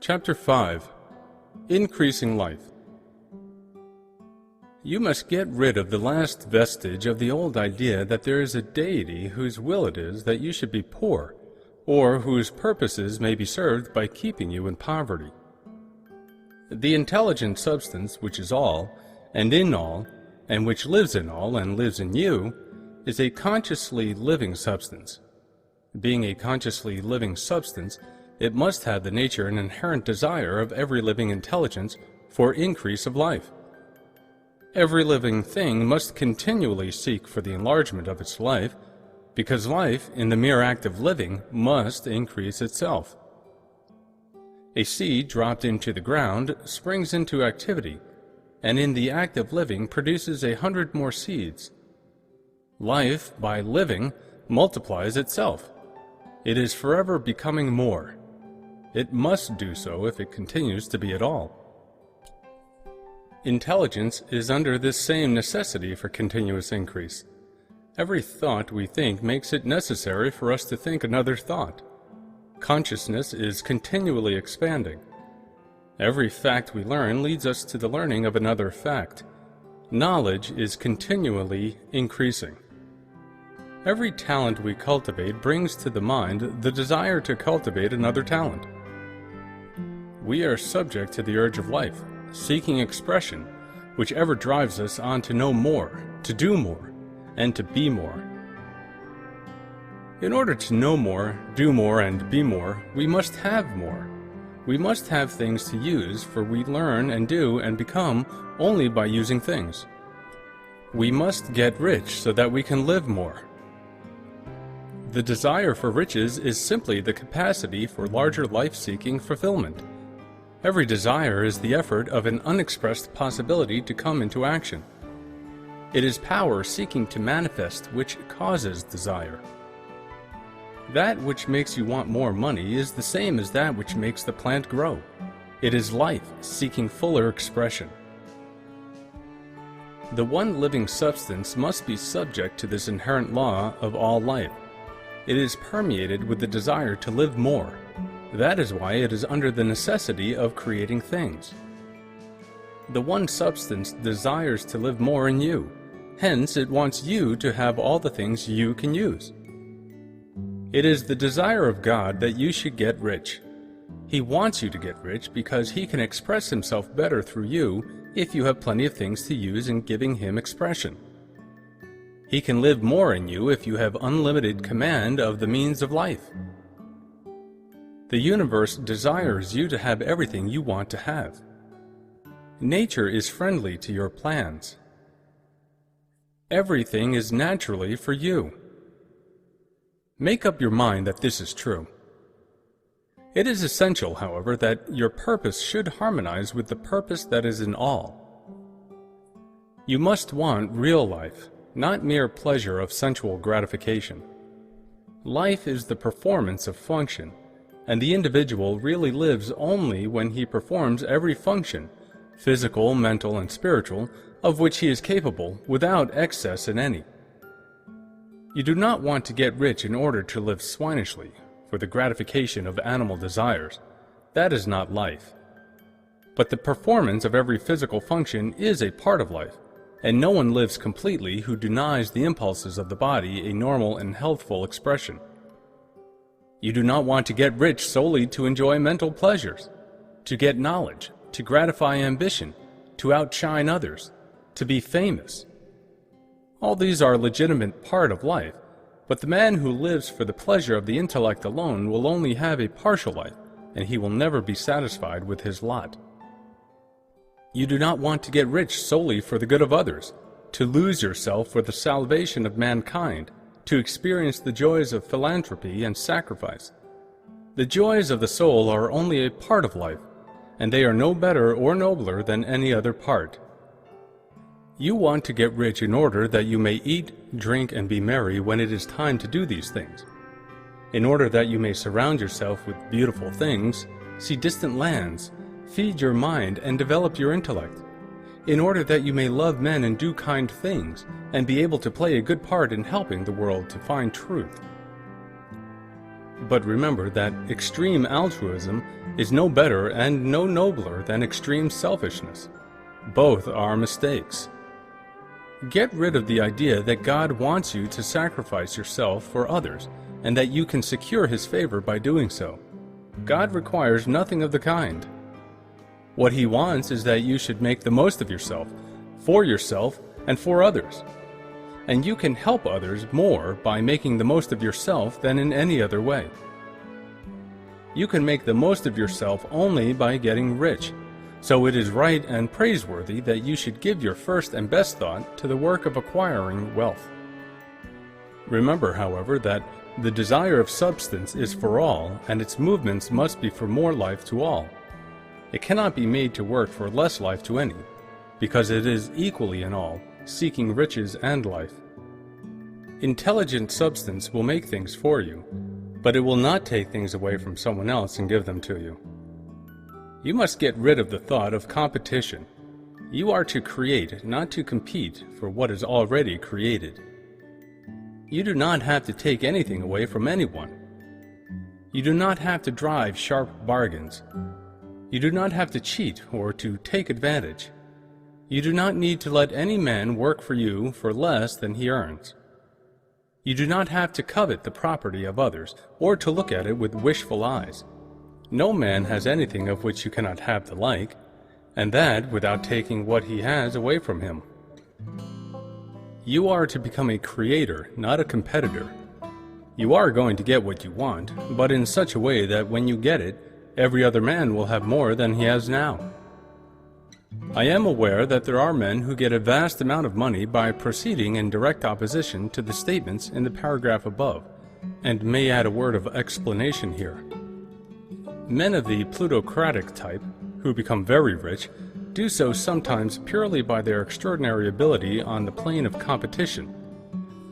Chapter 5. Increasing Life. You must get rid of the last vestige of the old idea that there is a deity whose will it is that you should be poor, or whose purposes may be served by keeping you in poverty. The intelligent substance which is all, and in all, and which lives in all and lives in you, is a consciously living substance. Being a consciously living substance, it must have the nature and inherent desire of every living intelligence for increase of life. Every living thing must continually seek for the enlargement of its life, because life, in the mere act of living, must increase itself. A seed dropped into the ground springs into activity, and in the act of living produces 100 more seeds. Life, by living, multiplies itself. It is forever becoming more. It must do so if it continues to be at all. Intelligence is under this same necessity for continuous increase. Every thought we think makes it necessary for us to think another thought. Consciousness is continually expanding. Every fact we learn leads us to the learning of another fact. Knowledge is continually increasing. Every talent we cultivate brings to the mind the desire to cultivate another talent. We are subject to the urge of life, seeking expression, which ever drives us on to know more, to do more, and to be more. In order to know more, do more, and be more, we must have more. We must have things to use, for we learn and do and become only by using things. We must get rich so that we can live more. The desire for riches is simply the capacity for larger life-seeking fulfillment. Every desire is the effort of an unexpressed possibility to come into action. It is power seeking to manifest which causes desire. That which makes you want more money is the same as that which makes the plant grow. It is life seeking fuller expression. The one living substance must be subject to this inherent law of all life. It is permeated with the desire to live more. That is why it is under the necessity of creating things. The one substance desires to live more in you. Hence, it wants you to have all the things you can use. It is the desire of God that you should get rich. He wants you to get rich because He can express Himself better through you if you have plenty of things to use in giving Him expression. He can live more in you if you have unlimited command of the means of life. The universe desires you to have everything you want to have. Nature is friendly to your plans. Everything is naturally for you. Make up your mind that this is true. It is essential, however, that your purpose should harmonize with the purpose that is in all. You must want real life, not mere pleasure of sensual gratification. Life is the performance of function, and the individual really lives only when he performs every function, physical, mental, and spiritual, of which he is capable, without excess in any. You do not want to get rich in order to live swinishly, for the gratification of animal desires. That is not life. But the performance of every physical function is a part of life, and no one lives completely who denies the impulses of the body a normal and healthful expression. You do not want to get rich solely to enjoy mental pleasures, to get knowledge, to gratify ambition, to outshine others, to be famous. All these are a legitimate part of life, but the man who lives for the pleasure of the intellect alone will only have a partial life, and he will never be satisfied with his lot. You do not want to get rich solely for the good of others, to lose yourself for the salvation of mankind, to experience the joys of philanthropy and sacrifice. The joys of the soul are only a part of life, and they are no better or nobler than any other part. You want to get rich in order that you may eat, drink, and be merry when it is time to do these things. In order that you may surround yourself with beautiful things, see distant lands, feed your mind, and develop your intellect. In order that you may love men and do kind things, and be able to play a good part in helping the world to find truth. But remember that extreme altruism is no better and no nobler than extreme selfishness. Both are mistakes. Get rid of the idea that God wants you to sacrifice yourself for others, and that you can secure His favor by doing so. God requires nothing of the kind. What He wants is that you should make the most of yourself, and for others. And you can help others more by making the most of yourself than in any other way. You can make the most of yourself only by getting rich, so it is right and praiseworthy that you should give your first and best thought to the work of acquiring wealth. Remember, however, that the desire of substance is for all, and its movements must be for more life to all. It cannot be made to work for less life to any, because it is equally in all, seeking riches and life. Intelligent substance will make things for you, but it will not take things away from someone else and give them to you. You must get rid of the thought of competition. You are to create, not to compete for what is already created. You do not have to take anything away from anyone. You do not have to drive sharp bargains. You do not have to cheat or to take advantage. You do not need to let any man work for you for less than he earns. You do not have to covet the property of others or to look at it with wishful eyes. No man has anything of which you cannot have the like, and that without taking what he has away from him. You are to become a creator, not a competitor. You are going to get what you want, but in such a way that when you get it, every other man will have more than he has now. I am aware that there are men who get a vast amount of money by proceeding in direct opposition to the statements in the paragraph above, and may add a word of explanation here. Men of the plutocratic type, who become very rich, do so sometimes purely by their extraordinary ability on the plane of competition,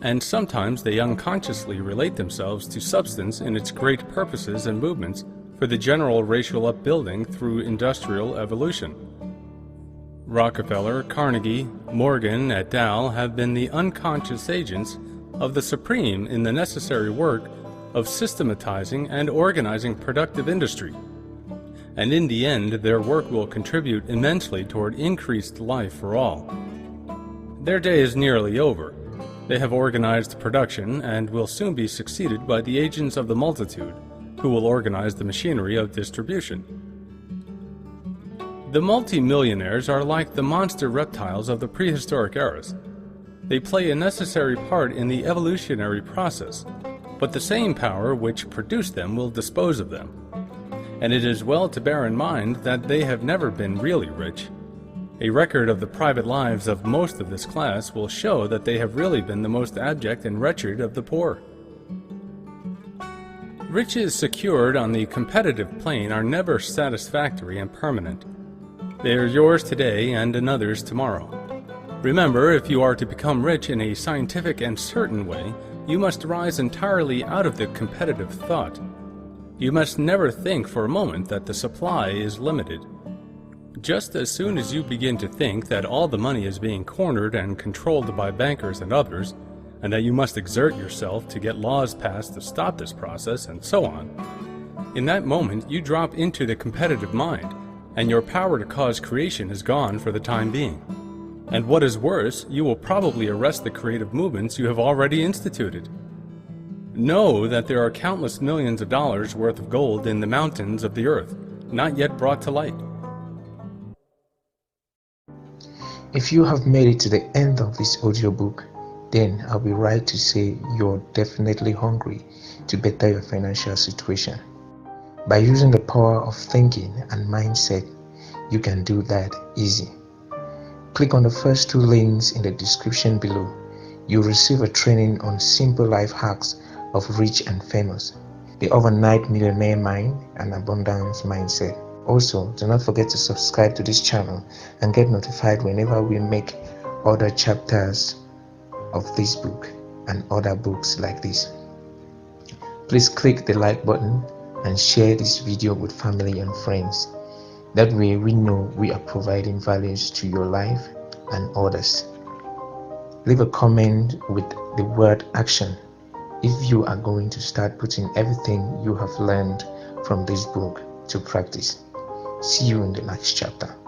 and sometimes they unconsciously relate themselves to substance in its great purposes and movements for the general racial upbuilding through industrial evolution. Rockefeller, Carnegie, Morgan, et al. Have been the unconscious agents of the supreme in the necessary work of systematizing and organizing productive industry, and in the end their work will contribute immensely toward increased life for all. Their day is nearly over. They have organized production and will soon be succeeded by the agents of the multitude, who will organize the machinery of distribution. The multi-millionaires are like the monster reptiles of the prehistoric eras. They play a necessary part in the evolutionary process, but the same power which produced them will dispose of them. And it is well to bear in mind that they have never been really rich. A record of the private lives of most of this class will show that they have really been the most abject and wretched of the poor. Riches secured on the competitive plane are never satisfactory and permanent. They are yours today and another's tomorrow. Remember, if you are to become rich in a scientific and certain way, you must rise entirely out of the competitive thought. You must never think for a moment that the supply is limited. Just as soon as you begin to think that all the money is being cornered and controlled by bankers and others, and that you must exert yourself to get laws passed to stop this process, and so on, in that moment you drop into the competitive mind, and your power to cause creation is gone for the time being. And what is worse, you will probably arrest the creative movements you have already instituted. Know that there are countless millions of dollars worth of gold in the mountains of the earth, not yet brought to light. If you have made it to the end of this audiobook, then I'll be right to say you're definitely hungry to better your financial situation. By using the power of thinking and mindset, you can do that easy. Click on the first two links in the description below. You'll receive a training on simple life hacks of rich and famous, the overnight millionaire mind and abundance mindset. Also, do not forget to subscribe to this channel and get notified whenever we make other chapters of this book and other books like this. Please click the like button and share this video with family and friends. That way we know we are providing values to your life and others. Leave a comment with the word action if you are going to start putting everything you have learned from this book to practice. See you in the next chapter.